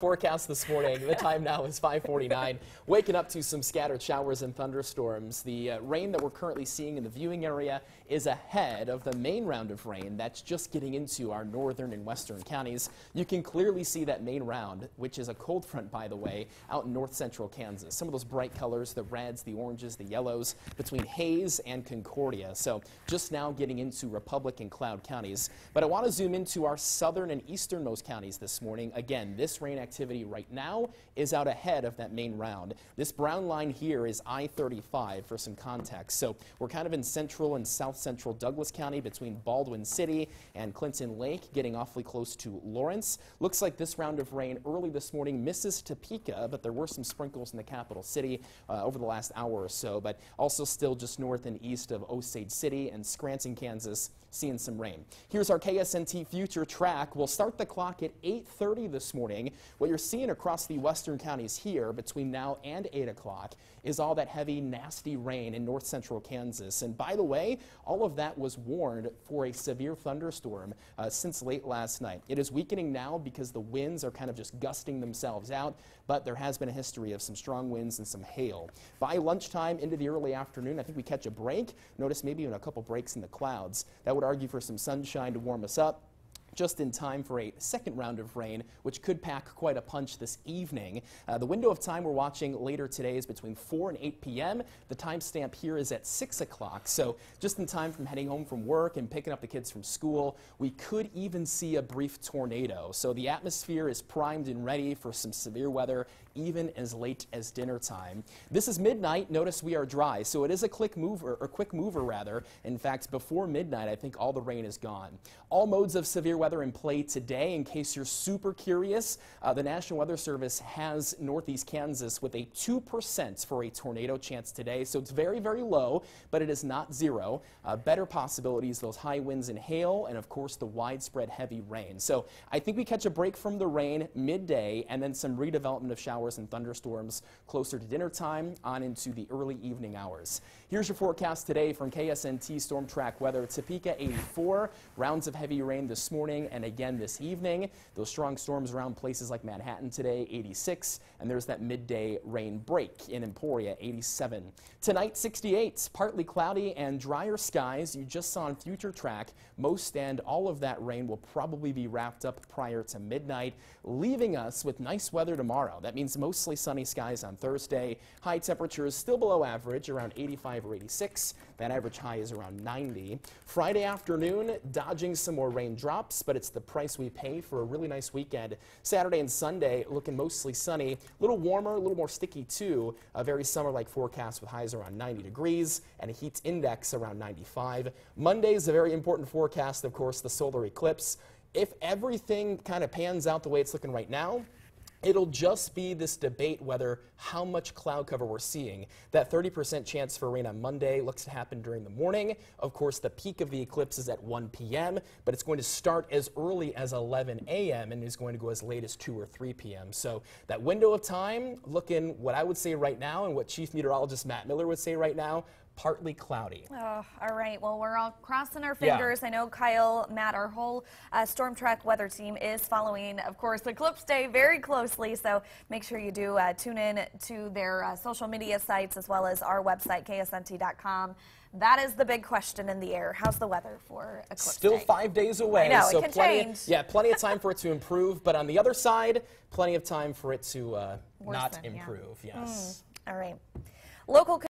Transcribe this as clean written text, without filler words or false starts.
Forecast this morning. The time now is 5:49. Waking up to some scattered showers and thunderstorms. The rain that we're currently seeing in the viewing area is ahead of the main round of rain that's just getting into our northern and western counties. You can clearly see that main round, which is a cold front, by the way, out in north central Kansas. Some of those bright colors, the reds, the oranges, the yellows, between Hays and Concordia. So just now getting into Republic and Cloud counties. But I want to zoom into our southern and easternmost counties this morning. Again, this rain activity right now is out ahead of that main round. This brown line here is I-35 for some context. So we're kind of in central and south central Douglas County between Baldwin City and Clinton Lake, getting awfully close to Lawrence. Looks like this round of rain early this morning misses Topeka, but there were some sprinkles in the capital city over the last hour or so, but also still just north and east of Osage City and Scranton, Kansas, seeing some rain. Here's our KSNT future track. We'll start the clock at 8:30 this morning. What you're seeing across the western counties here between now and 8 o'clock is all that heavy, nasty rain in north central Kansas. And by the way, all of that was warned for a severe thunderstorm since late last night. It is weakening now because the winds are kind of just gusting themselves out, but there has been a history of some strong winds and some hail. By lunchtime into the early afternoon, I think we catch a break. Notice maybe even a couple breaks in the clouds. That would argue for some sunshine to warm us up, just in time for a second round of rain, which could pack quite a punch this evening. The window of time we're watching later today is between 4 and 8 p.m. The timestamp here is at 6 o'clock, so just in time from heading home from work and picking up the kids from school. We could even see a brief tornado, so the atmosphere is primed and ready for some severe weather, even as late as dinner time. This is midnight. Notice we are dry, so it is a quick mover. In fact, before midnight, I think all the rain is gone. All modes of severe weather in play today. In case you're super curious, the National Weather Service has northeast Kansas with a 2% for a tornado chance today, so it's very, very low, but it is not zero. Better possibilities, those high winds and hail, and of course the widespread heavy rain. So I think we catch a break from the rain midday, and then some redevelopment of showers and thunderstorms closer to dinner time on into the early evening hours. Here's your forecast today from KSNT Storm Track Weather. Topeka 84, rounds of heavy rain this morning and again this evening. Those strong storms around places like Manhattan today, 86, and there's that midday rain break in Emporia, 87. Tonight, 68, partly cloudy and drier skies. You just saw on Future Track, most and all of that rain will probably be wrapped up prior to midnight, leaving us with nice weather tomorrow. That means mostly sunny skies on Thursday. High temperatures still below average, around 85 or 86. That average high is around 90. Friday afternoon, dodging some more raindrops, but it's the price we pay for a really nice weekend. Saturday and Sunday looking mostly sunny, a little warmer, a little more sticky too. A very summer-like forecast with highs around 90 degrees and a heat index around 95. Monday is a very important forecast, of course, the solar eclipse. If everything kind of pans out the way it's looking right now, it'll just be this debate whether how much cloud cover we're seeing. That 30% chance for rain on Monday looks to happen during the morning. Of course, the peak of the eclipse is at 1 p.m., but it's going to start as early as 11 a.m. and is going to go as late as 2 or 3 p.m. So that window of time looking what I would say right now and what Chief Meteorologist Matt Miller would say right now, partly cloudy. Oh, all right. Well, we're all crossing our fingers. Yeah. I know Kyle, Matt, our whole Storm Track weather team is following, of course, Eclipse Day very closely. So make sure you do tune in to their social media sites as well as our website, KSNT.com. That is the big question in the air. How's the weather for Eclipse Still Day? 5 days away. I know, so it can change. Yeah, plenty of time for it to improve. But on the other side, plenty of time for it to not improve. Yeah. Yes. All right. Local